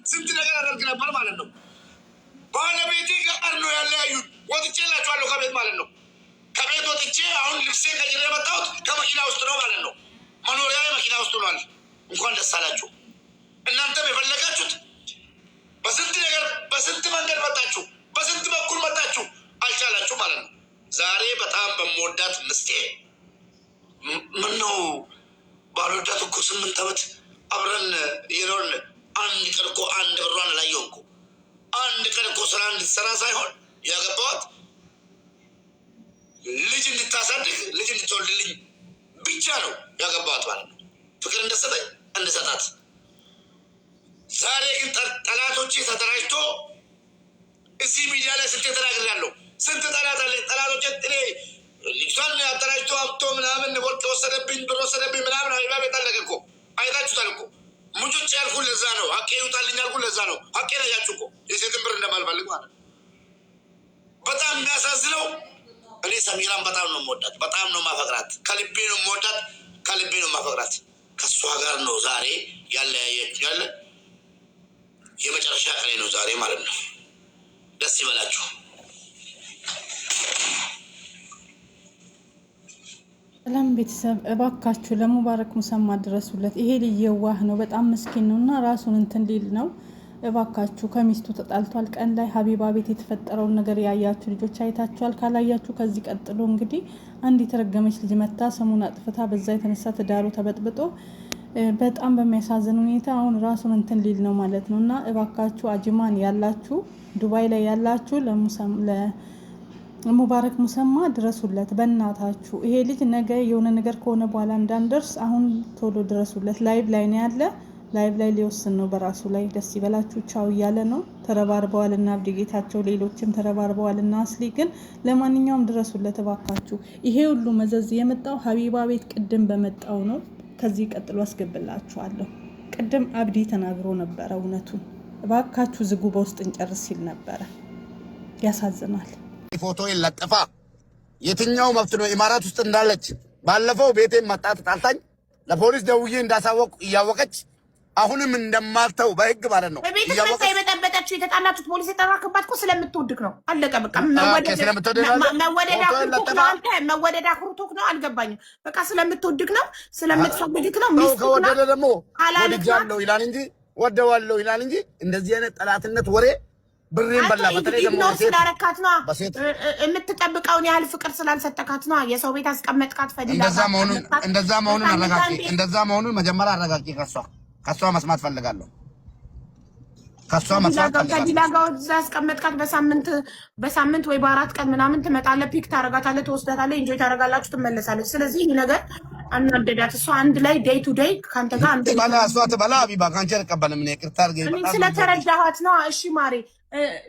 ስንት ነገር አደርግ ነበር ማለት ነው። ባለቤቴ ጋር ነው ያለያዩን። ወጥቼላችኋለሁ ከቤት ማለት ነው። ከቤት ወጥቼ አሁን ልብሴ ቀይሬ የመጣሁት ከመኪና ውስጥ ነው ማለት ነው። መኖሪያ መኪና ውስጥ ሆኗል። እንኳን ደስ አላችሁ። እናንተም የፈለጋችሁት በስንት ነገር በስንት መንገድ መጣችሁ፣ በስንት በኩል መጣችሁ፣ አልቻላችሁ ማለት ነው። ዛሬ በጣም በመወዳት ምስቴ ምነው ባልወዳት እኮ 8 ዓመት አብረን የኖርን አንድ ቀን እኮ አንድ ብሯን አላየሁም እኮ። አንድ ቀን እኮ ስራ እንድትሰራ ሳይሆን ያገባዋት ልጅ እንድታሳድግ ልጅ እንድትወልድልኝ ብቻ ነው ያገባዋት ማለት ነው። ፍቅር እንደሰጠኝ እንድሰጣት። ዛሬ ግን ጠላቶቼ ተደራጅቶ እዚህ ሚዲያ ላይ ስንት ተናግሬያለሁ። ስንት ጠላት አለ። ጠላቶቼ እኔ ልጅቷን አደራጅቶ አብቶ ምናምን ወርቅ ወሰደብኝ፣ ብር ወሰደብኝ ምናምን አይባ ቤት አለቀ እኮ። አይታችሁታል እኮ። ሙጮች ያልኩ ለዛ ነው። ሀቄ ይውጣልኝ ያልኩ ለዛ ነው። ሀቄ ነው ያችሁ እኮ የሴትን ብር እንደማልፈልግ ማለት ነው። በጣም የሚያሳዝነው እኔ ሰሚራን በጣም ነው የምወዳት፣ በጣም ነው ማፈቅራት። ከልቤ ነው የምወዳት፣ ከልቤ ነው ማፈቅራት። ከእሷ ጋር ነው ዛሬ ያለ የመጨረሻ ቀኔ ነው ዛሬ ማለት ነው። ደስ ይበላችሁ። ሰላም ቤተሰብ፣ እባካችሁ ለሙባረክ ሙሰማ ድረሱለት። ይሄ ልጅ የዋህ ነው፣ በጣም ምስኪን ነው እና ራሱን እንትን ሊል ነው። እባካችሁ ከሚስቱ ተጣልቷል። ቀን ላይ ሀቢባ ቤት የተፈጠረውን ነገር ያያችሁ ልጆች አይታችኋል። ካላያችሁ ከዚህ ቀጥሎ እንግዲህ አንድ የተረገመች ልጅ መታ ስሙን አጥፍታ በዛ የተነሳ ትዳሩ ተበጥብጦ በጣም በሚያሳዝን ሁኔታ አሁን ራሱን እንትን ሊል ነው ማለት ነው። እና እባካችሁ አጅማን ያላችሁ፣ ዱባይ ላይ ያላችሁ ለሙባረክ ሙሰማ ድረሱለት በእናታችሁ። ይሄ ልጅ ነገ የሆነ ነገር ከሆነ በኋላ እንዳንደርስ አሁን ቶሎ ድረሱለት። ላይቭ ላይ ነው ያለ፣ ላይቭ ላይ ሊወስን ነው በራሱ ላይ። ደስ ይበላችሁ። ቻው እያለ ነው። ተረባርበዋል እና አብዲ ጌታቸው ሌሎችም ተረባርበዋል እና አስሊ ግን ለማንኛውም ድረሱለት እባካችሁ። ይሄ ሁሉ መዘዝ የመጣው ሀቢባ ቤት ቅድም በመጣው ነው። ከዚህ ቀጥሎ አስገብላችኋለሁ። ቅድም አብዲ ተናግሮ ነበረ እውነቱን። እባካችሁ ዝጉ በውስጥ እንጨርስ ሲል ነበረ። ያሳዝናል። ፎቶ ይለጥፋ የትኛው መብት ነው? ኢማራት ውስጥ እንዳለች ባለፈው ቤቴ መጣ ተጣልታኝ ለፖሊስ ደውዬ እንዳሳወቅ እያወቀች አሁንም እንደማልተው በህግ ማለት ነው። በቤተሰብ የበጠበጠችው የተጣላችሁት ፖሊስ የተራከባት እኮ ስለምትወድቅ ነው። አለቀ በቃ። መወደድ አኩርቶክ ነው። አልገባኝም። በቃ ስለምትወድቅ ነው፣ ስለምትፈልግክ ነው። ሚስት ከወደደ ደግሞ ወድጃለሁ ይላል እንጂ ወደዋለሁ ይላል እንጂ እንደዚህ አይነት ጠላትነት ወሬ ብሬን በላ። በተለይ ደግሞ ስላረካት ነው የምትጠብቀውን ያህል ፍቅር ስላልሰጠካት ነው። የሰው ቤት አስቀመጥካት ፈልጋ እንደዛ መሆኑን መጀመሪያ አረጋቂ። ከሷ መስማት ፈልጋለሁ። ከዲላ ጋር አስቀመጥካት። በሳምንት ወይ በ4 ቀን ምናምን ትመጣለህ፣ ፒክ ታረጋታለህ፣ ትወስዳታለህ፣ ኢንጆይ ታረጋላችሁ፣ ትመለሳለች። ስለዚህ ይህ ነገር አናደዳት። እሷ አንድ ላይ ዴይ ቱ ዴይ ካንተ ጋር አንድ ባላ እሷ ትበላ ሀቢባ ካንቺ አልቀበልም። እኔ ይቅርታ አድርገኝ። እኔ ስለተረዳኋት ነው። እሺ ማሬ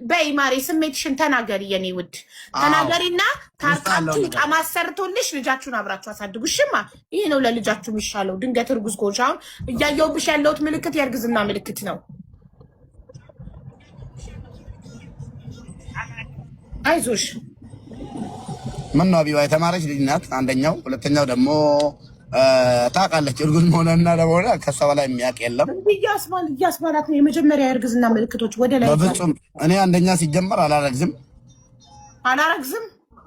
በይ ማሬ፣ ስሜትሽን ተናገሪ የኔ ውድ ተናገሪና ታርቃችሁ ቃማ ሰርቶልሽ ልጃችሁን አብራችሁ አሳድጉ። እሺማ ይሄ ነው ለልጃችሁ የሚሻለው። ድንገት እርጉዝ ከሆንሽ አሁን እያየሁብሽ ያለሁት ምልክት የእርግዝና ምልክት ነው። አይዞሽ። ምን ነው ሀቢባ የተማረች ልጅ ናት አንደኛው፣ ሁለተኛው ደግሞ ታውቃለች እርጉዝ መሆንና ለሆነ ከሷ በላይ የሚያውቅ የለም። እያስባላት ነው የመጀመሪያ የእርግዝና ምልክቶች ወደ ላይ። በፍጹም እኔ አንደኛ ሲጀመር አላረግዝም።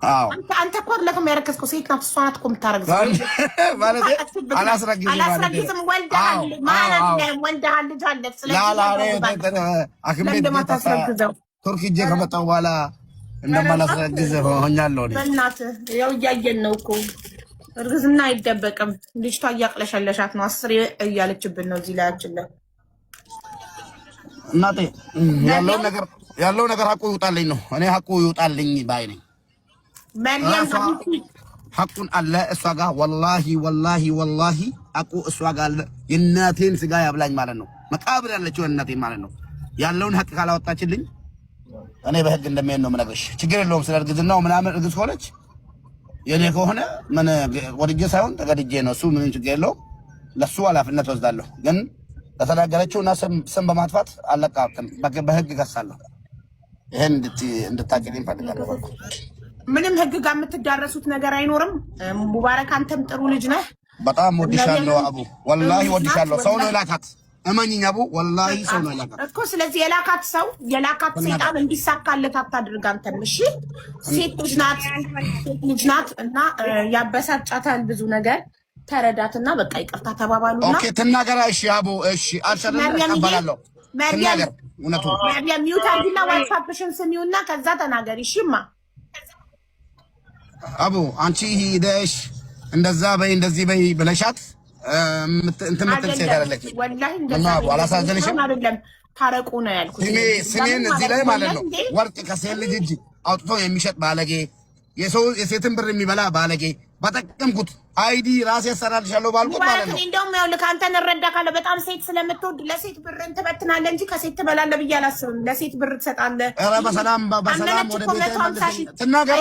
አዎ አንተ እኮ ለከም ያረከስከው ሴት ናት። እሷ ናት እኮ የምታረግዘው ማለት አላስረግዝም። ወልደሃል ልጅ አለ። ስለዚህ አክም ቤት ቱርክ ሂጄ ከመጣሁ በኋላ እንደማላስረግዝ ሆኛለሁ። በእናትህ ያው እያየን ነው እኮ እርግዝና አይደበቅም። ልጅቷ እያቅለሸለሻት ነው። 10 እያለችብን ነው እዚህ ላያችን ላይ። እናቴ ያለው ነገር ሀቁ ይውጣልኝ ነው። እኔ ሀቁ ይውጣልኝ ባይ ነኝ። ሀቁን አለ እሷ ጋር ወላሂ ሀቁ እሷ ጋር አለ። የእናቴን ስጋ ያብላኝ ማለት ነው። መቃብር ያለችው እናቴን ማለት ነው። ያለውን ሀቅ ካላወጣችልኝ እኔ በህግ እንደሚሄድ ነው የምነግርሽ። ችግር የለውም ስለ እርግዝናው ምናምን። እርግዝ ከሆነች የኔ ከሆነ ምን ወድጄ ሳይሆን ተገድጄ ነው። እሱ ምንም ችግር የለውም። ለሱ ኃላፊነት ወስዳለሁ። ግን ለተናገረችው እና ስም በማጥፋት አለቃቅም በህግ ከሳለሁ። ይሄን እንድታቂልኝ ፈልጋለሁ። ምንም ህግ ጋር የምትዳረሱት ነገር አይኖርም። ሙባረክ አንተም ጥሩ ልጅ ነህ። በጣም ወድሻለሁ አቡ፣ ወላሂ ወድሻለሁ። ሰው ነው ላካት። እመኝኝ አቡ ወላሂ ሰው ነው ያላካት እኮ። ስለዚህ የላካት ሰይጣን እንዲሳካለት አታድርግ አንተም። እሺ ሴት ልጅ ናት እና ያበሳጫታል ብዙ ነገር። ተረዳትና በቃ ይቅርታ ተባባሉና ኦኬ ትናገራ። እሺ አቡ እሺ አልሰለም ተቀበላለሁ። ትናገር እውነቱን መርያም ሚውት አድርጊና ዋትስአፕሽን ስሚውና ከዛ ተናገሪ። እሺማ አቡ አንቺ ሂደሽ እንደዛ በይ እንደዚህ በይ ብለሻት እንትን ምትል ሴት አይደለች። ወላሂ እንደዛ አላሳዘንሽም? አይደለም ታረቁ ነው ያልኩት። ስሜን እዚህ ላይ ማለት ነው ወርቅ ከሴት ልጅ እጅ አውጥቶ የሚሸጥ ባለጌ፣ የሴትን ብር የሚበላ ባለጌ በጠቀምኩት አይዲ ራሴ ያሰራልሻለሁ ባልኩት ማለት ነው። እንደውም ይኸውልህ አንተን እረዳካለሁ። በጣም ሴት ስለምትወድ ለሴት ብር ትበትናለህ እንጂ ከሴት ትበላለህ ብዬ አላስብም። ለሴት ብር ትሰጣለህ። ኧረ በሰላም ወደ ቤት ትናገራ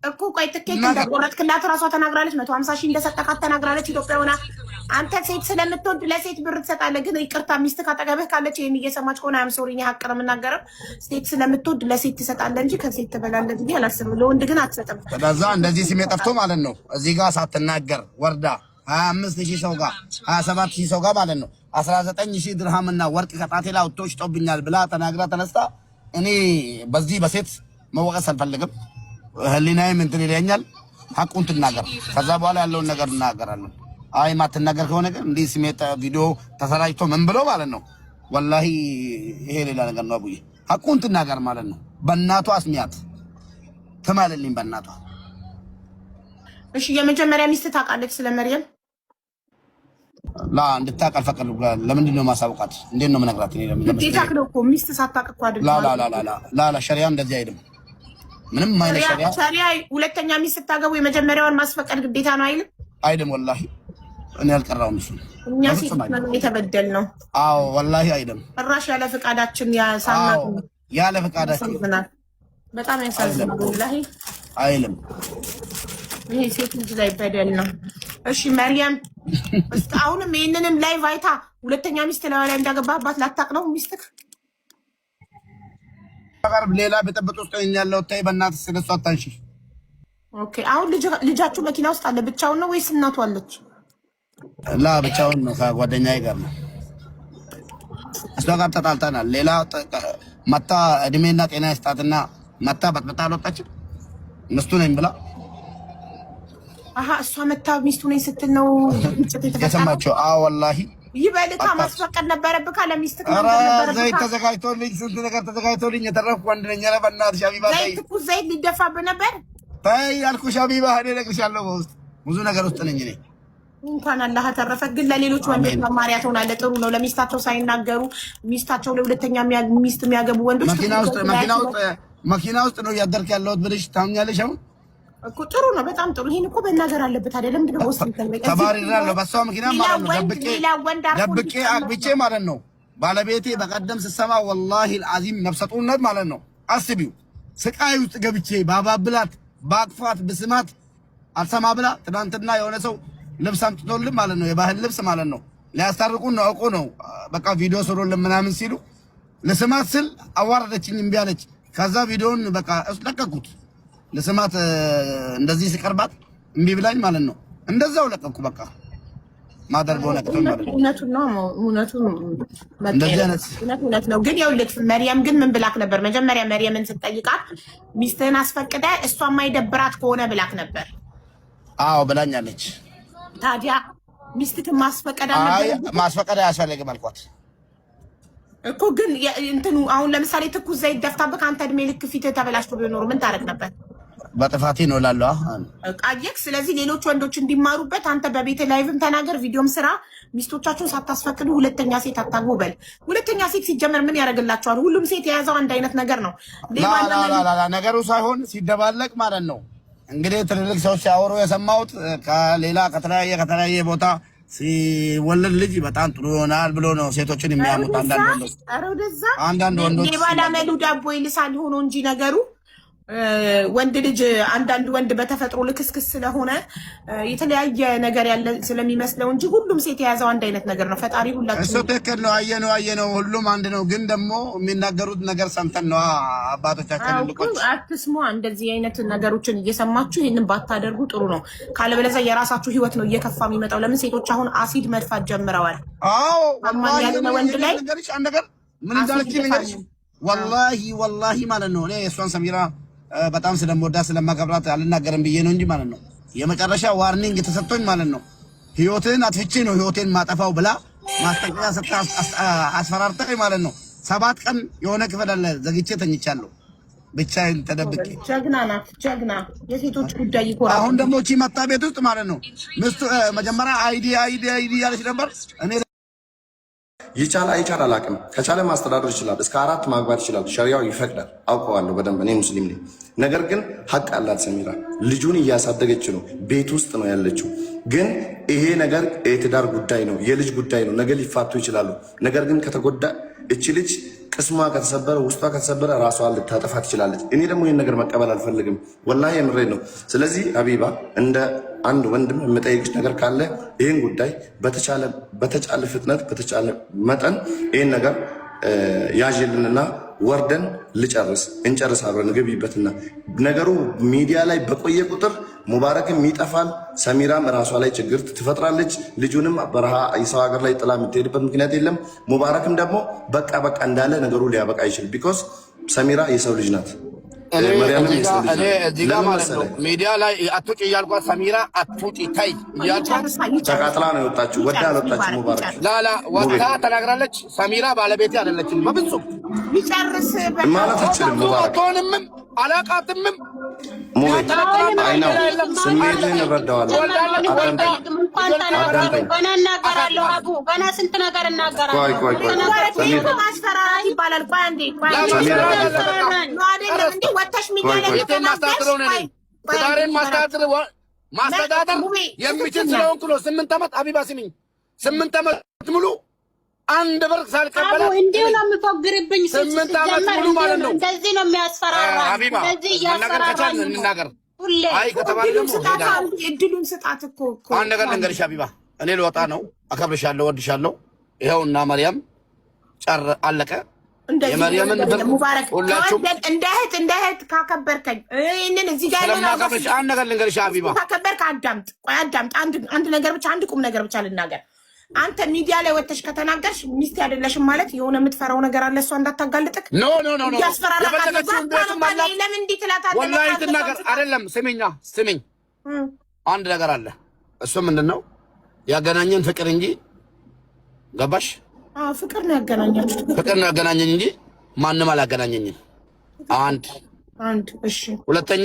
እኮ ቆይ ትኬት እንደቆረጥክላት እራሷ ተናግራለች። 150 ሺህ እንደሰጠካት ተናግራለች። ኢትዮጵያ ሆና አንተ ሴት ስለምትወድ ለሴት ብር ትሰጣለህ። ግን ይቅርታ ሚስት ካጠገብህ ካለች ይሄን እየሰማች ከሆነ አም ሶሪ ሀቅ ነው የምናገረው። ሴት ስለምትወድ ለሴት ትሰጣለህ እንጂ ከሴት ትበላለህ ብዬ አላስብም። ለወንድ ግን አትሰጥም። ከዛ እንደዚህ ስሜ ጠፍቶ ማለት ነው እዚህ ጋር ሳትናገር ወርዳ 25000 ሰው ጋር 27000 ሰው ጋር ማለት ነው 19000 ድርሃምና ወርቅ ከጣቴ ላይ አውጥቶ ሽጦብኛል ብላ ተናግራ ተነስታ እኔ በዚህ በሴት መወቀስ አልፈልግም። ህሊናዬም እንትን ይለኛል። ሐቁን ትናገር። ከዛ በኋላ ያለውን ነገር እናገራለን። አይ ማትናገር ከሆነ ግን እንዲህ ስሜት ቪዲዮ ተሰራጭቶ ምን ብሎ ማለት ነው ወላሂ ይሄ ሌላ ነገር ነው። አቡዬ ሐቁን ትናገር ማለት ነው። በእናቷ አስሚያት ትማልልኝ በእናቷ። እሺ የመጀመሪያ ሚስት ታውቃለች ስለ መርየም? ላ እንድታውቅ አልፈቀድኩም። ለምንድን ነው ማሳውቃት? እንዴት ነው የምነግራት? እኔ ለምን ግዴታ ነው እኮ ሚስት ሳታውቅ እኮ አይደለም። ላ ሸሪያ እንደዚህ አይደለም። ምንም አይነት ሸሪያ ሁለተኛ ሚስት ስታገቡ የመጀመሪያውን ማስፈቀድ ግዴታ ነው አይልም? አይደለም ወላሂ እኔ አልቀራውም እሱ። እኛ ሴት ነው የተበደልነው። አዎ ወላሂ አይደለም። ጭራሽ ያለ ፍቃዳችን ያሳማት ያለ ፍቃዳችን በጣም ያሳዝናል ወላሂ። አይልም ይሄ ሴት ልጅ ላይ በደል ነው። እሺ መርየም አሁንም ይሄንንም ላይቭ አይታ ሁለተኛ ሚስት ላይ እንዳገባባት ላታቅ ነው ሚስትክ? ሌላ በጠበጥ ውስጥ ያለው ታይ በእናትህ ስለሷ አታንሺ። ኦኬ አሁን ልጃችሁ መኪና ውስጥ አለ? ብቻውን ነው ወይስ እናቱ አለች? ላ ብቻውን ነው፣ ከጓደኛዬ ጋር ነው። እሷ ጋር ተጣልተናል። ሌላ መታ እድሜና ጤና ይስጣትና መታ በጥብጣ አልወጣችም። ሚስቱ ነኝ ብላ እሷ መታ ሚስቱ ነኝ ስትል ነው የሰማቸው። አዎ ወላሂ ይበልካ ማስፈቀድ ነበረብህ። ለሚስትህ ዘይት ተዘጋጅቶልኝ ስንት ነገር ተዘጋጅቶልኝ የተረፍኩ ወንድ ነኝ። ኧረ በእናትሽ ሀቢባ ትኩስ ዘይት ሊደፋብህ ነበር። ተይ ያልኩሽ ሀቢባ፣ እኔ እነግርሻለሁ በውስጥ ብዙ ነገር ውስጥ ነኝ እኔ። እንኳን አላህ ተረፈ። ግን ለሌሎች ወንዶች መማሪያ ትሆናለህ። ጥሩ ነው ለሚስታቸው ሳይናገሩ ሚስታቸው ለሁለተኛ ሚስት የሚያገቡ ወንዶች መኪና ውስጥ ነው እያደርክ ያለሁት ብለሽ ታምኛለሽ? አሁን እኮ ጥሩ ነው፣ በጣም ጥሩ። ይሄን እኮ በእናገር አለበት አይደለም? ምንድን ነው ወስን ተባሪራለሁ። በሷ ምክንያት ማለት ነው ደብቄ አግብቼ ማለት ነው። ባለቤቴ በቀደም ስሰማ ወላሂ አልዓዚም ነፍሰ ጡርነት ማለት ነው። አስቢው ስቃይ ውስጥ ገብቼ ባባብላት ባቅፋት ብስማት አልሰማ ብላ ትናንትና የሆነ ሰው ልብስ አምጥቶልን ማለት ነው፣ የባህል ልብስ ማለት ነው። ሊያስታርቁን ነው አውቆ ነው በቃ ቪዲዮ ስሩልን ምናምን ሲሉ ለስማት ስል አዋረደችኝ፣ እምቢ አለች። ከዛ ቪዲዮውን በቃ ለቀኩት። ለስማት እንደዚህ ሲቀርባት እምቢ ብላኝ ማለት ነው። እንደዛው ለቀኩ። በቃ ማደርገው ነክቶ ማለት ነው። እውነት ነው። ግን ይኸውልህ መርየም ግን ምን ብላክ ነበር? መጀመሪያ መርየምን ስትጠይቃት ሚስትህን አስፈቅደ እሷ የማይደብራት ከሆነ ብላክ ነበር። አዎ ብላኛለች። ታዲያ ሚስትህን ማስፈቀድ አያስፈልግም አልኳት እኮ። ግን እንትኑ አሁን ለምሳሌ ትኩስ ዘይት ደፍታብህ አንተ እድሜ ልክ ፊትህ ተበላሽቶ ቢኖር ምን ታደርግ ነበር? በጥፋቴ ነው እላለሁ። ቃየክ ስለዚህ ሌሎች ወንዶች እንዲማሩበት አንተ በቤት ላይቭም ተናገር፣ ቪዲዮም ስራ። ሚስቶቻችሁን ሳታስፈቅዱ ሁለተኛ ሴት አታግቡ በል። ሁለተኛ ሴት ሲጀመር ምን ያደርግላቸዋል? ሁሉም ሴት የያዘው አንድ አይነት ነገር ነው። ነገሩ ሳይሆን ሲደባለቅ ማለት ነው። እንግዲህ ትልልቅ ሰዎች ሲያወሩ የሰማሁት ከሌላ ከተለያየ ቦታ ሲወለድ ልጅ በጣም ጥሩ ይሆናል ብሎ ነው ሴቶችን የሚያሙት አንዳንድ ወንዶች። ባላመሉ ዳቦ ይልሳል ሆኖ እንጂ ነገሩ ወንድ ልጅ አንዳንድ ወንድ በተፈጥሮ ልክስክስ ስለሆነ የተለያየ ነገር ያለ ስለሚመስለው እንጂ ሁሉም ሴት የያዘው አንድ አይነት ነገር ነው። ፈጣሪ ሁላችሁ እሱ ትክክል ነው። አየነው ሁሉም አንድ ነው። ግን ደግሞ የሚናገሩት ነገር ሰምተን ነው አባቶቻችን ልቆች አትስሙ። እንደዚህ አይነት ነገሮችን እየሰማችሁ ይሄንን ባታደርጉ ጥሩ ነው። ካለበለዚያ የራሳችሁ ህይወት ነው እየከፋ የሚመጣው። ለምን ሴቶች አሁን አሲድ መድፋት ጀምረዋል። አዎ አማን ያለ ወንድ ላይ ነገር ምን እንዳልኩ ነገርሽ ወላሂ ማለት ነው። እኔ እሷን ሰሚራ በጣም ስለምወዳት ስለማከብራት አልናገርም ብዬ ነው እንጂ ማለት ነው የመጨረሻ ዋርኒንግ ተሰጥቶኝ ማለት ነው ህይወትን አጥፍቼ ነው ህይወቴን ማጠፋው ብላ ማስጠንቀቂያ ሰጥታ አስፈራርተኝ ማለት ነው። 7 ቀን የሆነ ክፍል አለ ዘግቼ ተኝቻለሁ ብቻዬን ተደብቄ። ጀግና ናት ጀግና። የሴቶች ጉዳይ ይኮራ። አሁን ደግሞ እቺ መጣ ቤት ውስጥ ማለት ነው ምስቱ መጀመሪያ አይዲ ያለች ነበር። እኔ ይቻላል አይቻል አላውቅም። ከቻለ ማስተዳደር ይችላል። እስከ 4 ማግባት ይችላል። ሸሪያው ይፈቅዳል። አውቀዋለሁ በደንብ እኔ ሙስሊም ነኝ። ነገር ግን ሀቅ አላት ሰሚራ። ልጁን እያሳደገች ነው፣ ቤት ውስጥ ነው ያለችው። ግን ይሄ ነገር የትዳር ጉዳይ ነው፣ የልጅ ጉዳይ ነው። ነገ ሊፋቱ ይችላሉ። ነገር ግን ከተጎዳ እቺ ልጅ ቅስሟ ከተሰበረ ውስጧ ከተሰበረ ራሷን ልታጠፋ ትችላለች። እኔ ደግሞ ይህን ነገር መቀበል አልፈልግም። ወላሂ የምሬድ ነው። ስለዚህ ሀቢባ እንደ አንድ ወንድም የምጠይቅሽ ነገር ካለ ይህን ጉዳይ በተቻለ ፍጥነት በተቻለ መጠን ይህን ነገር ያዥልንና ወርደን እንጨርስ አብረን ግቢበትና ነገሩ ሚዲያ ላይ በቆየ ቁጥር ሙባረክም ይጠፋል፣ ሰሚራም ራሷ ላይ ችግር ትፈጥራለች። ልጁንም በረሃ የሰው ሀገር ላይ ጥላ የምትሄድበት ምክንያት የለም። ሙባረክም ደግሞ በቃ እንዳለ ነገሩ ሊያበቃ አይችልም። ቢኮዝ ሰሚራ የሰው ልጅ ናት። እዚህ ጋር ማለት ነው ሚዲያ ላይ አትውጭ እያልኳት ሰሚራ አትውጭ ታይ እያልኳት ተቃጥላ ነው የወጣችው። ወዳ አልወጣችም። ሙባረክ ላላ ወጣ ተናግራለች። ሰሚራ ባለቤቴ አይደለችም በፍጹም ይጨርስ ማለት አትችልም። ሙባረክ አትሆንምም አላቃትምም። ሙቤት አይናው ስሜትን እረዳዋለሁ። ገና ስንት ነገር እናገራለሁ። ማስፈራራት ይባላል። ቆይ አንዴ ማስተዳደር የሚችል ስለሆንኩ ነው። 8 ዓመት አቢባ ስሚኝ፣ 8 ዓመት ሙሉ አንድ ብር ሳልቀበል እንዲሁ ነው የሚፎግርብኝ። 8 ዓመት ሙሉ ማለት ነው። እንደዚህ ነው የሚያስፈራራ። አቢባ መናገር ከቻልን እንናገር። አይ ከተባለ ደግሞ እድሉን ስጣት እኮ አንድ ነገር ልንገርሽ አቢባ፣ እኔ ልወጣ ነው። አከብርሻለሁ፣ ወድሻለሁ። ይኸውና መርያም አለቀ። የመርያምን ሙባረክ እንደ እህት ካከበርከኝ እኔን እዚህ ጋር ስለማከብርሽ አንድ ነገር ልንገርሽ አቢባ፣ ካከበርክ አዳምጥ። ቆይ አዳምጥ። አንድ ነገር ብቻ አንድ ቁም ነገር ብቻ ልናገር። አንተ ሚዲያ ላይ ወጥተሽ ከተናገርሽ ሚስት አይደለሽም ማለት የሆነ የምትፈራው ነገር አለ። እሷ እንዳታጋልጥክ ኖ ለምን እንዲህ ትላታለህ? ወላሂ ትናገር አይደለም። ስሚኝ አንድ ነገር አለ። እሱ ምንድነው ያገናኘን ፍቅር እንጂ ገባሽ? ፍቅር ነው ያገናኛችሁ። ፍቅር ነው ያገናኘኝ እንጂ ማንም አላገናኘኝም። አንድ እሺ። ሁለተኛ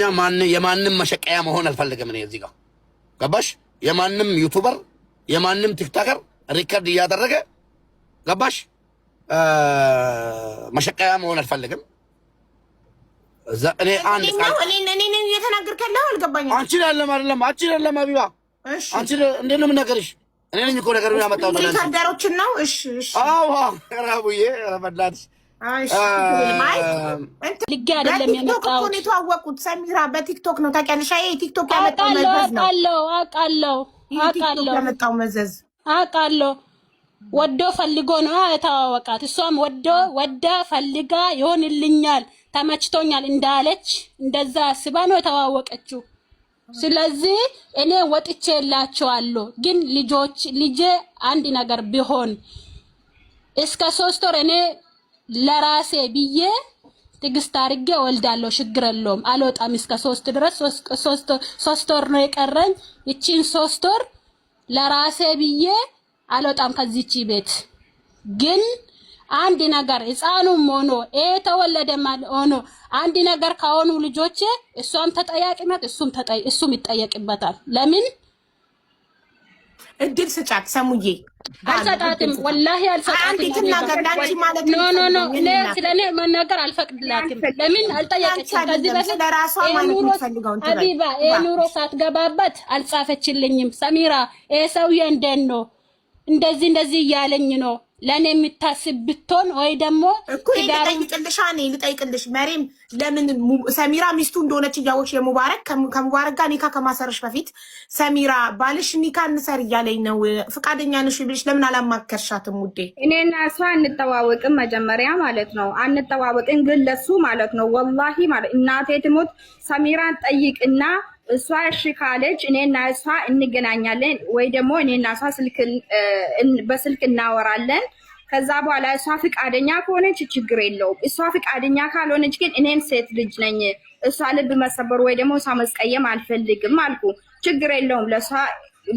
የማንም መሸቀያ መሆን አልፈልግም እኔ እዚህ ጋር ገባሽ? የማንም ዩቲዩበር የማንም ቲክቶከር ሪከርድ እያደረገ ገባሽ? መሸቀያ መሆን አልፈልግም። እኔ አንድ እኔ እየተናገርከለሁ አልገባኝም። አንቺ አይደለም አቢባ፣ አንቺ እንዴት ነው የምናገርሽ? እኔ ነኝ እኮ ነገሩን ያመጣሁት። ሪከርደሮችን ነው። እሺ አዎ ራቡዬ ረመዳን ልጌ አይደለም የመጣሁት። እኮ የተዋወቁት ሰሚራ በቲክቶክ ነው። ታውቂያለሽ? ይሄ ቲክቶክ ያመጣው መዘዝ ነው። ያመጣው መዘዝ አውቃለሁ። ወዶ ፈልጎ ነው የተዋወቃት። እሷም ወዳ ፈልጋ ይሆንልኛል ተመችቶኛል እንዳለች እንደዛ አስባ ነው የተዋወቀችው። ስለዚህ እኔ ወጥቼላቸዋለሁ። ግን ልጄ አንድ ነገር ቢሆን እስከ 3 ወር እኔ ለራሴ ብዬ ትግስት አድርጌ ወልዳለሁ። ችግር የለውም። አልወጣም እስከ 3 ድረስ 3 ወር ነው የቀረኝ። እቺን 3 ወር ለራሴ ብዬ አልወጣም ከዚህች ቤት። ግን አንድ ነገር ህፃኑም ሆኖ ተወለደ ማለት ሆኖ አንድ ነገር ካሆኑ ልጆቼ እሷም ተጠያቂ ናት፣ እሱም ይጠየቅበታል። ለምን እድል ስጫት ሰሙዬ። አልሰጣትም፣ ወላሂ አልሰጣትም። ኖ እኔ ስለኔ መናገር አልፈቅድላትም። ለምን አልጠየቀችም? ከዚህ በፊት ሀቢባ ኑሮ ሳትገባበት አልጻፈችልኝም። ሰሚራ ሰውዬ እንደት ነው እንደዚህ እያለኝ ነው ለኔ የምታስብ ብትሆን ወይ ደግሞ እኮ ልጠይቅልሽ መሪም ለምን ሰሚራ ሚስቱ እንደሆነች እያወቅሽ የሙባረክ ከሙባረክ ጋር ኒካ ከማሰርሽ በፊት ሰሚራ ባልሽ ኒካ እንሰር እያለኝ ነው ፍቃደኛ ነሽ ብልሽ ለምን አላማከርሻትም ውዴ? እኔና እሷ አንተዋወቅም መጀመሪያ ማለት ነው። አንተዋወቅም ግን ለሱ ማለት ነው ወላሂ ማለት እናቴ ትሞት ሰሚራን ጠይቅና እሷ እሺ ካለች እኔና እሷ እንገናኛለን ወይ ደግሞ እኔና እሷ በስልክ እናወራለን። ከዛ በኋላ እሷ ፍቃደኛ ከሆነች ችግር የለውም። እሷ ፍቃደኛ ካልሆነች ግን እኔም ሴት ልጅ ነኝ፣ እሷ ልብ መሰበር ወይ ደግሞ እሷ መስቀየም አልፈልግም አልኩ። ችግር የለውም ለእሷ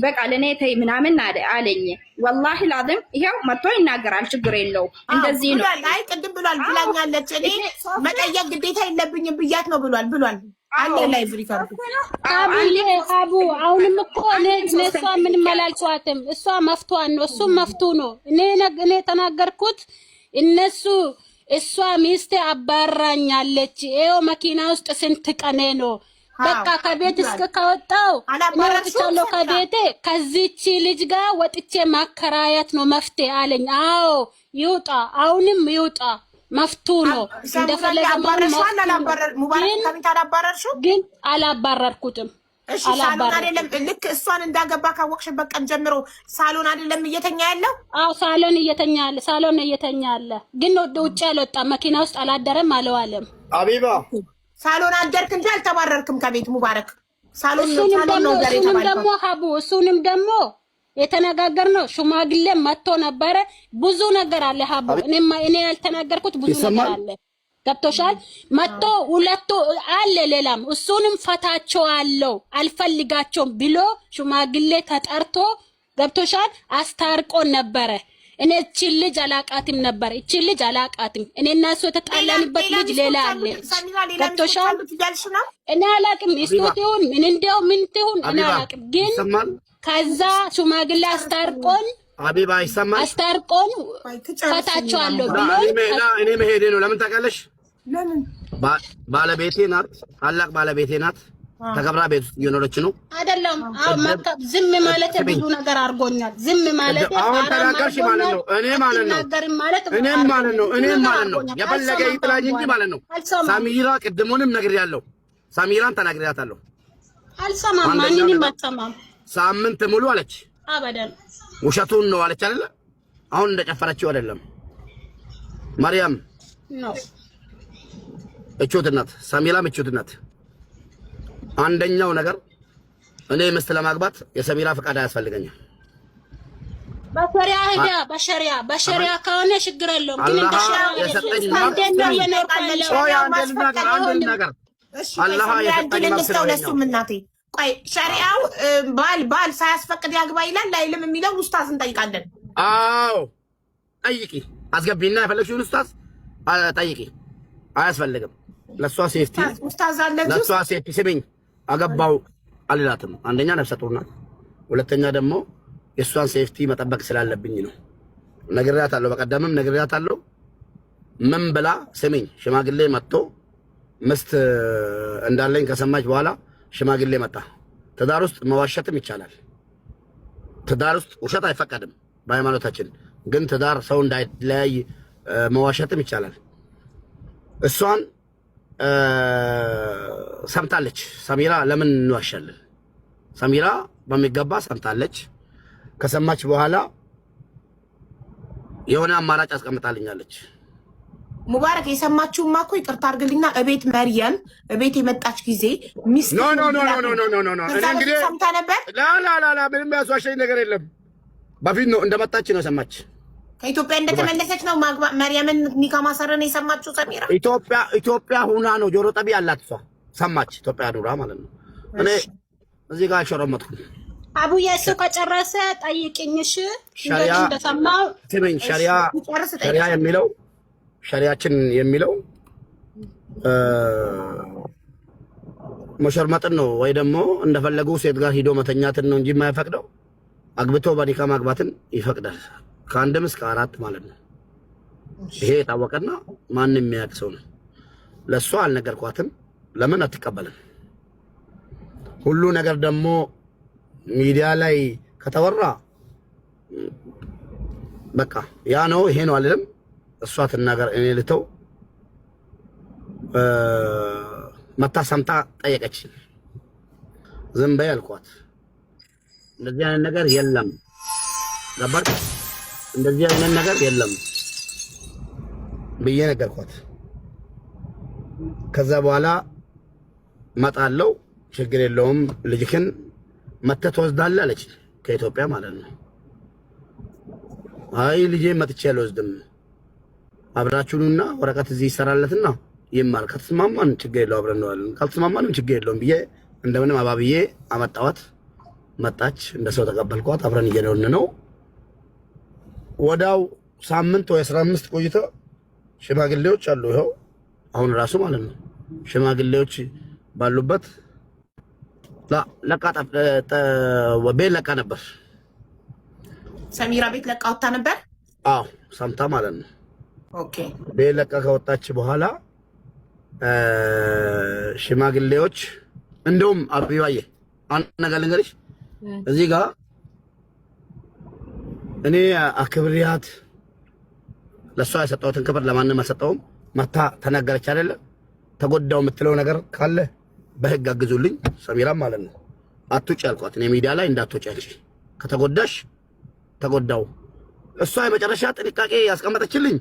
በቃ ለኔ ተይ ምናምን አለኝ። ወላሂ ላዝም ይሄው መጥቶ ይናገራል። ችግር የለውም እንደዚህ ነው። አይ ቅድም ብሏል ብላኛለች። እኔ መጠየቅ ግዴታ የለብኝም ብያት ነው ብሏል። አለ ላይ ፍሪካርዱ አቡ አሁንም እኮ እሷ ምንም አላልኳትም። እሷ መፍቷን ነው እሱም መፍቱ ነው። እኔ ተናገርኩት እሷ ሚስቴ አባራኛለች። ይኸው መኪና ውስጥ ስንት ቀኔ ነው በቃ ከቤት እስከ ከወጣው ወጥቻለሁ ከቤቴ ከዚች ልጅ ጋር ወጥቼ ማከራየት ነው መፍትሄ አለኝ። አዎ ይውጣ፣ አሁንም ይውጣ መፍቱ ነው። እንደፈለገ ግን አላባረርኩትም። ሳሎን አይደለም ልክ እሷን እንዳገባ ካወቅሽበት ቀን ጀምሮ ሳሎን አይደለም እየተኛ ያለው? አዎ ሳሎን እየተኛ ያለ ግን ውጭ አልወጣም። መኪና ውስጥ አላደረም አለዋለም። አቢባ ሳሎን አደርክ እንጂ አልተባረርክም ከቤት ሙባረክ። እሱንም ደግሞ የተነጋገርነው ሽማግሌ መጥቶ ነበረ። ብዙ ነገር አለ ሀቡ። እኔ ያልተናገርኩት ብዙ ነገር አለ። ገብቶሻል? መጥቶ ሁለቱ አለ ሌላም እሱንም ፈታቸዋለሁ አልፈልጋቸውም ብሎ ሽማግሌ ተጠርቶ ገብቶሻል? አስታርቆን ነበረ። እኔ እቺ ልጅ አላቃትም ነበር። እቺ ልጅ አላቃትም። እኔና እሱ የተጣላንበት ልጅ ሌላ አለ። ገብቶሻል? እኔ አላቅም እስቶቴውን ምን እንደው ምን ትሁን እኔ አላቅም። ግን ከዛ ሽማግሌ አስታርቆን አቢባ ይሰማል። አስታርቆን ፈታቸዋለሁ ብሎ እኔ መሄዴ ነው። ለምን ታውቃለሽ? ለምን ባለቤቴ ናት፣ ታላቅ ባለቤቴ ናት። ተከብራ ቤት ውስጥ እየኖረች ነው አይደለም? ዝም ማለት ብዙ ነገር አድርጎኛል። ዝም ማለት አሁን ተናገርሽ ማለት ነው። እኔም ማለት ነው የፈለገ ይጥላኝ እንጂ ማለት ነው። ሳሚራ ቅድሙንም ነግሬያለሁ። ሳሚራን ተናግሬያታለሁ። አልሰማም። ማንንም አትሰማም። ሳምንት ሙሉ አለች። አበደን ውሸቱን ነው አለች አይደለ? አሁን እንደጨፈረችው አይደለም። ማርያም ነው እቾት ናት። ሰሚራም እቾት ናት። አንደኛው ነገር እኔ ምስት ለማግባት የሰሚራ ፍቃድ አያስፈልገኝም። በሸሪያ ሄዳ በሸሪያ ከሆነ ችግር የለውም። ግን አላህ የሰጠኝ እናቴ ቆይ ሸሪዓው ባል ሳያስፈቅድ ያግባ ይላል አይልም የሚለው ኡስታዝ እንጠይቃለን። አዎ ጠይቂ፣ አስገቢና የፈለግሽውን ኡስታዝ ጠይቂ። አያስፈልግም። ለሷ ሴፍቲ ኡስታዝ አለ። ለሷ ሴፍቲ ስሚኝ፣ አገባው አልላትም። አንደኛ ነፍሰ ጡር ናት፣ ሁለተኛ ደግሞ የሷን ሴፍቲ መጠበቅ ስላለብኝ ነው። ነግሬያታለሁ፣ በቀደምም ነግሬያታለሁ። ምን ብላ ስሚኝ፣ ሽማግሌ መጥቶ ምስት እንዳለኝ ከሰማች በኋላ ሽማግሌ መጣ። ትዳር ውስጥ መዋሸትም ይቻላል። ትዳር ውስጥ ውሸት አይፈቀድም በሃይማኖታችን፣ ግን ትዳር ሰው እንዳይለያይ መዋሸትም ይቻላል። እሷን ሰምታለች። ሰሚራ ለምን እንዋሻለን? ሰሚራ በሚገባ ሰምታለች። ከሰማች በኋላ የሆነ አማራጭ አስቀምጣልኛለች። ሙባረክ የሰማችሁማ እኮ ይቅርታ አድርግልኝና እቤት መርየም እቤት የመጣች ጊዜ ሚስት ኖ እንግዲህ ሰምታ ነበር። ላ ምንም ያስዋሸኝ ነገር የለም። በፊት ነው እንደመጣች ነው ሰማች። ከኢትዮጵያ እንደተመለሰች ነው መርየምን ኒካ ማሰረን የሰማችሁ ሰሚራ። ኢትዮጵያ ሁና ነው ጆሮ ጠቢ አላት እሷ ሰማች። ኢትዮጵያ ኑራ ማለት ነው። እኔ እዚህ ጋር አልሸረመጥኩም። አቡዬ እሱ ከጨረሰ ጠይቅኝሽ እንደሰማው ትምኝ ሸሪያ የሚለው ሸሪያችን የሚለው መሸርመጥን ነው ወይ ደግሞ እንደፈለጉ ሴት ጋር ሂዶ መተኛትን ነው እንጂ የማይፈቅደው አግብቶ በኒካ ማግባትን ይፈቅዳል። ከአንድም እስከ 4 ማለት ነው። ይሄ የታወቀና ማንም የሚያውቅ ሰው ነው። ለሷ አልነገርኳትም። ለምን አትቀበልም? ሁሉ ነገር ደግሞ ሚዲያ ላይ ከተወራ በቃ ያ ነው ይሄ ነው አልልም። እሷ ትናገር እኔ ልተው። መታ ሰምታ ጠየቀች። ዝም በይ አልኳት። እንደዚህ አይነት ነገር የለም ገባሽ? እንደዚህ አይነት ነገር የለም ብዬ ነገርኳት። ከዛ በኋላ መጣለው ችግር የለውም ልጅክን መተህ ትወስዳለህ አለች። ከኢትዮጵያ ማለት ነው። አይ ልጄ መጥቼ አልወስድም፣ አብራችሁና ወረቀት እዚህ ይሰራለትና ይማር፣ ከተስማማን ችግር የለውም አብረን እንዋለን፣ ካልተስማማንም ችግር የለውም ብዬ እንደምንም አባብዬ አመጣኋት። መጣች፣ እንደ ሰው ተቀበልኳት። አብረን እየኖርን ነው። ወዳው ሳምንት ወይ 15 ቆይቶ ሽማግሌዎች አሉ። ይኸው አሁን ራሱ ማለት ነው ሽማግሌዎች ባሉበት ቤት ለቃ ነበር። ሰሚራ ቤት ለቃ ወጣ ነበር። አዎ ሰምታ ማለት ነው። ኦኬ ቤት ለቃ ከወጣች በኋላ ሽማግሌዎች እንደውም አቢባዬ አንድ ነገር ልንገርሽ፣ እዚህ ጋር እኔ አክብሪያት ለሷ የሰጠሁትን ክብር ለማንም አልሰጠውም። መታ ተናገረች አይደለ? ተጎዳው የምትለው ነገር ካለ በህግ አግዙልኝ። ሰሚራም ማለት ነው አትውጪ አልኳት። እኔ ሚዲያ ላይ እንዳትወጪ አለች። ከተጎዳሽ ተጎዳው። እሷ የመጨረሻ ጥንቃቄ ያስቀመጠችልኝ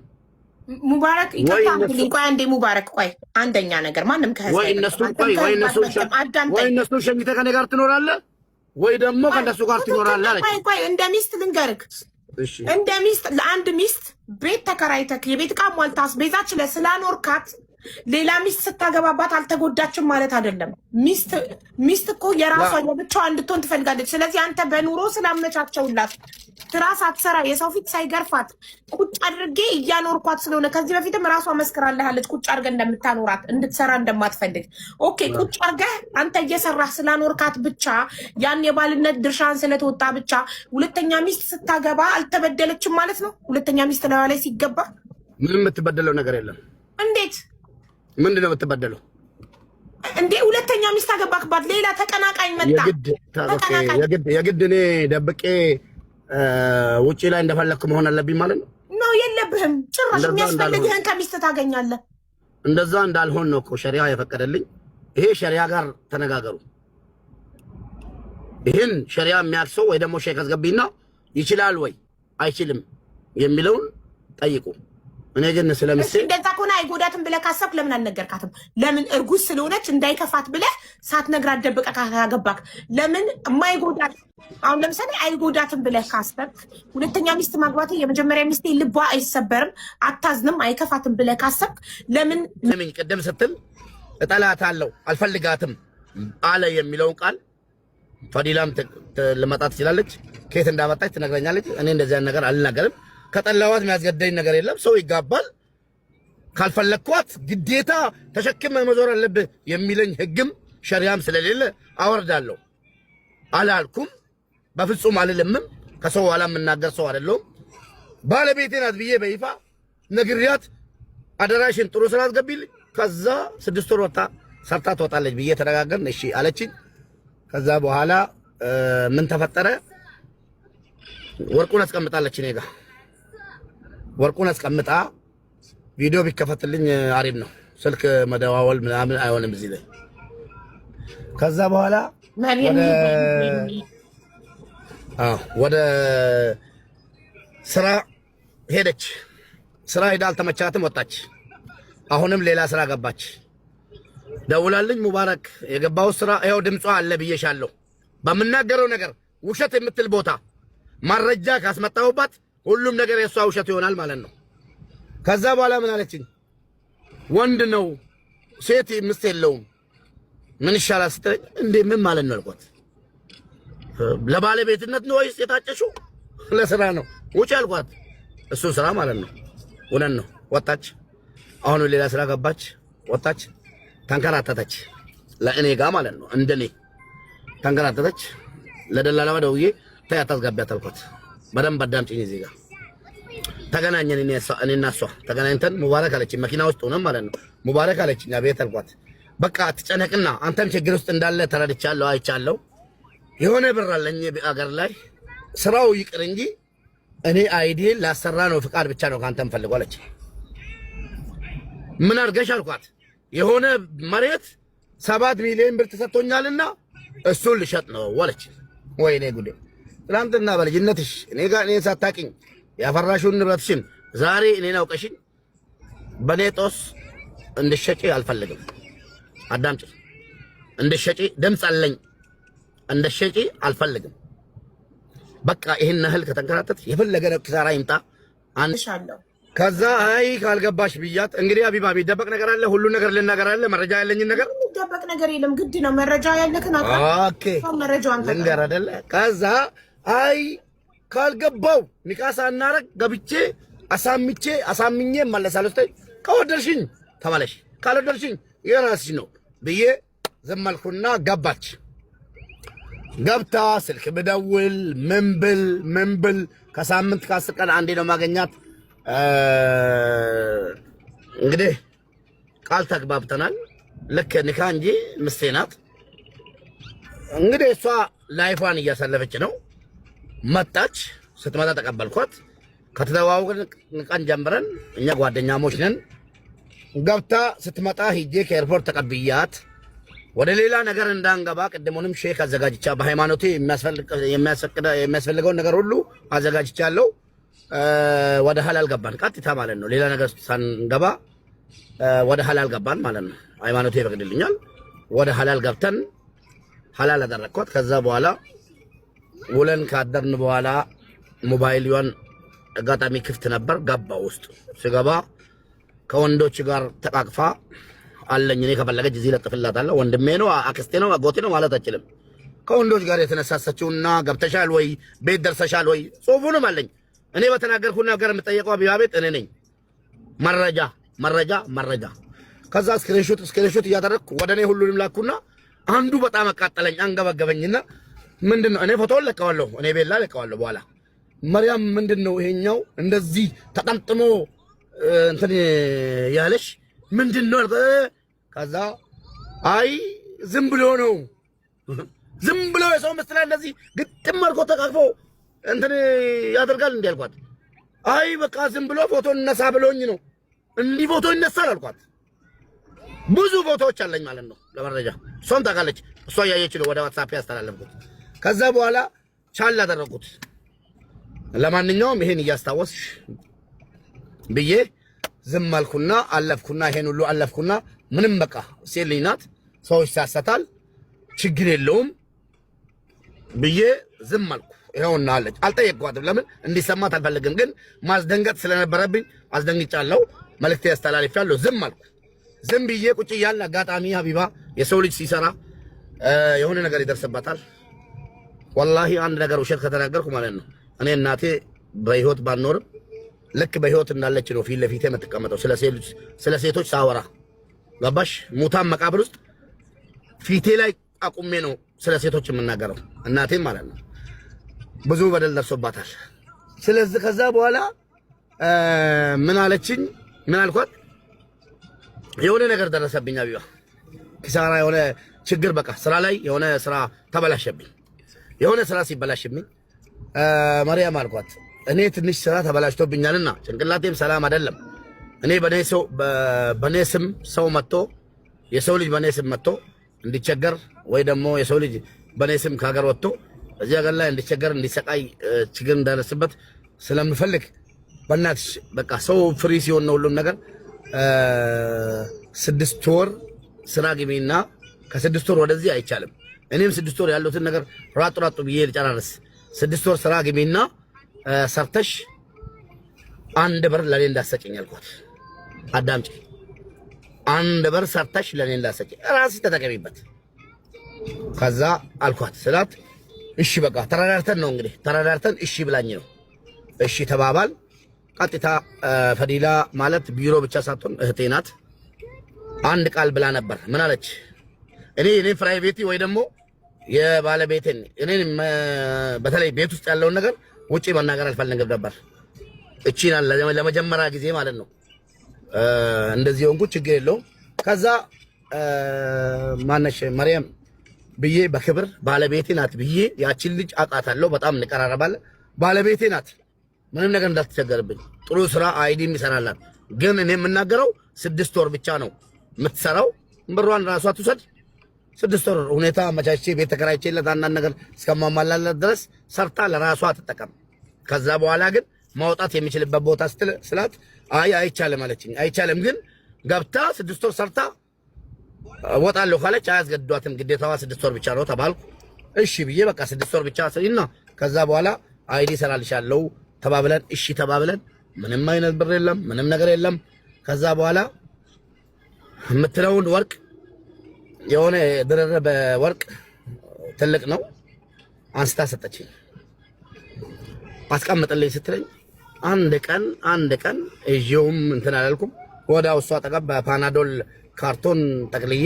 ሙባረክ ይከታተልኝ። ቆይ አንዴ ሙባረክ፣ ቆይ አንደኛ ነገር ማንም ከህዝብ ወይ እነሱ ሸኝተህ ከኔ ጋር ትኖራለህ ወይ ደግሞ ከእነሱ ጋር ትኖራለህ አለች። ቆይ እንደ ሚስት ልንገርክ፣ እንደ ሚስት ለአንድ ሚስት ቤት ተከራይተክ የቤት ዕቃ ሟልታ አስቤዛ ችለህ ስላኖርካት ሌላ ሚስት ስታገባባት አልተጎዳችም ማለት አይደለም። ሚስት እኮ የራሷ ለብቻዋ እንድትሆን ትፈልጋለች። ስለዚህ አንተ በኑሮ ስላመቻቸውላት ስራ ሳትሰራ የሰው ፊት ሳይገርፋት ቁጭ አድርጌ እያኖርኳት ስለሆነ ከዚህ በፊትም ራሷ መስክራለች ቁጭ አድርገህ እንደምታኖራት እንድትሰራ እንደማትፈልግ። ኦኬ ቁጭ አድርገህ አንተ እየሰራህ ስላኖርካት ብቻ ያን የባልነት ድርሻን ስለተወጣ ብቻ ሁለተኛ ሚስት ስታገባ አልተበደለችም ማለት ነው። ሁለተኛ ሚስት ላይ ሲገባ ምንም የምትበደለው ነገር የለም። እንዴት? ምንድነው የምትበደለው እንዴ? ሁለተኛ ሚስት አገባክባት፣ ሌላ ተቀናቃኝ መጣ። የግድ እኔ ደብቄ ውጪ ላይ እንደፈለኩ መሆን አለብኝ ማለት ነው? ነው የለብህም። ጭራሽ የሚያስፈልግህን ከሚስት ታገኛለህ። እንደዛ እንዳልሆን ነው እኮ ሸሪዓ የፈቀደልኝ። ይሄ ሸሪዓ ጋር ተነጋገሩ። ይሄን ሸሪዓ የሚያክሰው ወይ ደግሞ ሼክ አስገቢና ይችላል ወይ አይችልም የሚለውን ጠይቁ። እኔ ግን ስለምስል እንደዛ ከሆነ አይጎዳትም ብለህ ካሰብክ ለምን አልነገርካትም? ለምን እርጉዝ ስለሆነች እንዳይከፋት ብለህ ሳትነግራት ደብቀህ ካገባክ ለምን የማይጎዳት? አሁን ለምሳሌ አይጎዳትም ብለህ ካሰብክ ሁለተኛ ሚስት ማግባት የመጀመሪያ ሚስቴ ልቧ አይሰበርም፣ አታዝንም፣ አይከፋትም ብለህ ካሰብክ ለምን ቅድም ስትል እጠላታለሁ አልፈልጋትም አለ የሚለውን ቃል ፈዲላም ልመጣ ትችላለች። ከየት እንዳመጣች ትነግረኛለች። እኔ እንደዚያ ነገር አልናገርም። ከጠላዋት የሚያስገደኝ ነገር የለም። ሰው ይጋባል። ካልፈለኳት ግዴታ ተሸክመ መዞር አለብህ የሚለኝ ህግም ሸሪዓም ስለሌለ አወርዳለሁ። አላልኩም፣ በፍጹም አልልምም። ከሰው ኋላ የምናገር ሰው አይደለሁም። ባለቤቴ ናት ብዬ በይፋ ነግሪያት አደራሽን ጥሩ ስራ አስገቢልኝ። ከዛ 6 ወር ወጣ ሰርታ ትወጣለች ብዬ ተነጋገርን። እሺ አለችኝ። ከዛ በኋላ ምን ተፈጠረ? ወርቁን አስቀምጣለች እኔ ጋር። ወርቁን አስቀምጣ ቪዲዮ ቢከፈትልኝ አሪፍ ነው። ስልክ መደዋወል ምናምን አይሆንም እዚህ ላይ። ከዛ በኋላ ወደ ስራ ሄደች። ስራ ሄዳ አልተመቻትም፣ ወጣች። አሁንም ሌላ ስራ ገባች። ደውላልኝ ሙባረክ የገባው ስራ ይኸው ድምጿ አለ ብዬሻለሁ። በምናገረው ነገር ውሸት የምትል ቦታ ማረጃ ካስመጣሁባት ሁሉም ነገር የሷ ውሸት ይሆናል ማለት ነው። ከዛ በኋላ ምን አለችኝ? ወንድ ነው ሴት ሚስት የለውም ምን ይሻላል ስትለኝ፣ እንዴ ምን ማለት ነው አልኳት። ለባለቤትነት ነው ወይስ የታጨሽው? ለስራ ነው። ውጪ አልኳት። እሱ ስራ ማለት ነው። እውነት ነው። ወጣች። አሁን ሌላ ስራ ገባች፣ ወጣች፣ ተንከራተተች። ለእኔ ጋር ማለት ነው። እንደኔ ተንከራተተች። ለደላላዋ ደውዬ ተይ አታስገቢያት አልኳት። በደንብ አዳምጪኝ። እዚህ ጋር ተገናኘን። እኔና እሷ ተገናኝተን ሙባረክ አለችኝ። መኪና ውስጥ ሆነን ማለት ነው። ሙባረክ አለችኝ። አቤት አልኳት። በቃ አትጨነቅና አንተም ችግር ውስጥ እንዳለ ተረድቻለሁ፣ አይቻለሁ። የሆነ ብር አለኝ አገር ላይ ስራው ይቅር እንጂ እኔ አይዲን ላሰራ ነው ፍቃድ ብቻ ነው ካንተም ፈልገው አለች። ምን አድርገሽ አልኳት። የሆነ መሬት 7 ሚሊዮን ብር ተሰጥቶኛልና እሱን ልሸጥ ነው አለች። ወይኔ ጉዴ! ትናንትና በልጅነትሽ እኔ ጋር እኔን ሳታውቂኝ ያፈራሽውን ንብረትሽን ዛሬ እኔን አውቀሽኝ በኔ ጦስ እንድትሸጪ አልፈልግም። አዳምጪ፣ እንድትሸጪ ድምፅ አለኝ። እንድትሸጪ አልፈልግም። በቃ ይሄን ያህል ከተንከራተት የፈለገ ኪሳራ ይምጣ አንሻለሁ። ከዛ አይ ካልገባሽ ብያት እንግዲህ አቢባ ቢደበቅ ነገር አለ? ሁሉ ነገር ልናገር አለ? መረጃ ያለኝን ነገር የሚደበቅ ነገር የለም። ግድ ነው መረጃ ያለክን አጣ። ኦኬ መረጃውን ልንገር አይደለ? ከዛ አይ ካልገባው ኒካሳ እናረግ ገብቼ አሳምኜ እመለሳለሁ። ከወደድሽኝ ተመለሽ፣ ካልወደድሽኝ የራስሽ ነው ብዬ ዝም አልኩና ገባች። ገብታ ስልክ ብደውል ምን ብል ከሳምንት ከ10 ቀን አንዴ ነው ማገኛት። እንግዲህ ቃል ተግባብተናል። ልክ ኒካ እንጂ ምስቴ ናት። እንግዲህ እሷ ላይፏን እያሳለፈች ነው። መጣች። ስትመጣ ተቀበልኳት። ከተዋወቅን ቀን ጀምረን እኛ ጓደኛሞች ነን። ገብታ ስትመጣ ሂጄ ከኤርፖርት ተቀብያት ወደ ሌላ ነገር እንዳንገባ ቅድሙንም ሼክ አዘጋጅቻ በሃይማኖቴ የሚያስፈልገውን ነገር ሁሉ አዘጋጅቻለሁ። ወደ ሐላል ገባን ቀጥታ ማለት ነው። ሌላ ነገር ሳንገባ ወደ ሐላል ገባን ማለት ነው። ሃይማኖቴ ይፈቅድልኛል። ወደ ሐላል ገብተን ሐላል አደረኳት። ከዛ በኋላ ውለን ካደርን በኋላ ሞባይልዋን አጋጣሚ ክፍት ነበር። ገባ ውስጥ ሲገባ ከወንዶች ጋር ተቃቅፋ አለኝ። እኔ ከፈለገች እዚህ ለጥፍላታለሁ። ወንድሜ ነው አክስቴ ነው አጎቴ ነው ማለት አችልም። ከወንዶች ጋር የተነሳሰችውና ገብተሻል ወይ ቤት ደርሰሻል ወይ ጽሁፉንም አለኝ። እኔ በተናገርኩ ነገር የምጠየቀው አቢባ ቤት እኔ ነኝ። መረጃ። ከዛ ስክሪንሾት እያደረግኩ ወደ እኔ ሁሉንም ላኩና አንዱ በጣም አቃጠለኝ አንገበገበኝና ምንድነው እኔ ፎቶውን ለቀዋለሁ። እኔ ቤላ ለቀዋለሁ። በኋላ መርያም ምንድነው ይሄኛው እንደዚህ ተጠምጥሞ እንትን ያለሽ ምንድነው? ከዛ አይ ዝም ብሎ ነው የሰው መስላ እንደዚህ ግጥም አድርጎ ተቃቅፎ እንትን ያደርጋል እንዴ አልኳት። አይ በቃ ዝም ብሎ ፎቶ እነሳ ብሎኝ ነው እንዲህ ፎቶ ይነሳል አልኳት። ብዙ ፎቶዎች አለኝ ማለት ነው ለመረጃ። እሷም ታውቃለች። እሷ ያየች ነው ወደ ዋትስአፕ ያስተላለፍኩት። ከዛ በኋላ ቻል አደረኩት። ለማንኛውም ይሄን እያስታወስሽ ብዬ ዝም አልኩና አለፍኩና ይሄን ሁሉ አለፍኩና ምንም በቃ ሴት ልጅ ናት፣ ሰዎች ያሳታል፣ ችግር የለውም ብዬ ዝም አልኩ። ይኸውና አለች። አልጠየቅኳትም፣ ለምን እንዲሰማት አልፈልግም። ግን ማስደንገጥ ስለነበረብኝ አስደንግጫለሁ። መልእክቴ ያስተላልፋለሁ። ዝም አልኩ። ዝም ብዬ ቁጭ እያልን አጋጣሚ ሀቢባ የሰው ልጅ ሲሰራ የሆነ ነገር ይደርስበታል። ወላሂ አንድ ነገር ውሸት ከተናገርኩ ማለት ነው እኔ እናቴ በህይወት ባኖርም ልክ በህይወት እንዳለች ነው ፊት ለፊቴ የምትቀመጠው። ስለ ሴቶች ሳወራ ገባሽ? ሙታን መቃብር ውስጥ ፊቴ ላይ አቁሜ ነው ስለ ሴቶች የምናገረው። እናቴም ማለት ነው ብዙ በደል ደርሶባታል። ስለዚህ ከዛ በኋላ ምን አለችኝ? ምን አልኳት? የሆነ ነገር ደረሰብኝ አቢባ፣ ኪሳራ፣ የሆነ ችግር፣ በቃ ስራ ላይ የሆነ ስራ ተበላሸብኝ። የሆነ ስራ ሲበላሽብኝ መርያም አልኳት እኔ ትንሽ ስራ ተበላሽቶብኛልና ጭንቅላቴም ሰላም አይደለም። እኔ በኔ ስም ሰው መጥቶ የሰው ልጅ በኔ ስም መጥቶ እንዲቸገር ወይ ደግሞ የሰው ልጅ በኔ ስም ከሀገር ወጥቶ እዚህ ሀገር ላይ እንዲቸገር እንዲሰቃይ ችግር እንዳደርስበት ስለምፈልግ በእናትሽ በቃ ሰው ፍሪ ሲሆን ነው ሁሉም ነገር 6 ወር ስራ ግቢና ከ6 ወር ወደዚህ አይቻልም። እኔም 6 ወር ያሉትን ነገር ራጡ ብዬ ልጨራርስ። 6 ወር ስራ ግቢና ሰርተሽ 1 ብር ለኔ እንዳሰጭኝ አልኳት። አዳምጪ፣ 1 ብር ሰርተሽ ለኔ እንዳሰጭኝ ራስሽ ተጠቀሚበት። ከዛ አልኳት ስላት እሺ በቃ ተረዳርተን ነው እንግዲህ ተረዳርተን እሺ ብላኝ ነው። እሺ ተባባል። ቀጥታ ፈዲላ ማለት ቢሮ ብቻ ሳትሆን እህቴ ናት። አንድ ቃል ብላ ነበር። ምን አለች? እኔ ፕራይቬቲ ወይ ደግሞ የባለቤቴን እኔን በተለይ ቤት ውስጥ ያለውን ነገር ውጪ መናገር አልፈልግም ነበር። እቺና ለመጀመሪያ ጊዜ ማለት ነው እንደዚህ ሆንኩ። ችግር የለውም። ከዛ ማነሽ መርያም ብዬ በክብር ባለቤቴ ናት ብዬ ያቺን ልጅ አውቃታለሁ። በጣም እንቀራረባለን። ባለቤቴ ናት ምንም ነገር እንዳትቸገርብኝ። ጥሩ ስራ አይዲም ይሰራላል። ግን እኔ የምናገረው 6 ወር ብቻ ነው የምትሰራው። ብሯን ራሷ ትውሰድ። 6 ወር ሁኔታ አመቻችቼ ቤት ተከራይቼለት አንዳንድ ነገር እስከማሟላለት ድረስ ሰርታ ለራሷ ትጠቀም። ከዛ በኋላ ግን ማውጣት የሚችልበት ቦታ ስላት አይ አይቻልም አለችኝ። አይቻልም ግን ገብታ 6 ወር ሰርታ ወጣለሁ ካለች አያስገድዷትም። ግዴታዋ 6 ወር ብቻ ነው ተባልኩ። እሺ ብዬ በቃ 6 ወር ብቻ ስሪና ከዛ በኋላ አይዲ ሰራልሻለሁ ተባብለን እሺ ተባብለን ምንም አይነት ብር የለም ምንም ነገር የለም። ከዛ በኋላ የምትለውን ወርቅ የሆነ ድርብ ወርቅ ትልቅ ነው አንስታ ሰጠችኝ። አስቀምጥልኝ ስትለኝ አንድ ቀን እዚሁም እንትን አላልኩም። ወዳው እሷ አጠገብ በፓናዶል ካርቶን ጠቅልዬ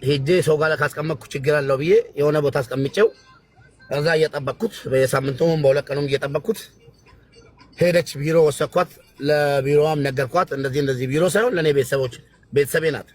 ሄጄ ሰው ጋር ካስቀመጥኩ ችግር አለው ብዬ የሆነ ቦታ አስቀምጬው ከዛ እየጠበቅኩት በየሳምንቱም በሁለት ቀኑም እየጠበቅኩት ሄደች። ቢሮ ወሰኳት። ለቢሮዋም ነገርኳት። እንደዚህ ቢሮ ሳይሆን ለኔ ቤተሰቤ ናት።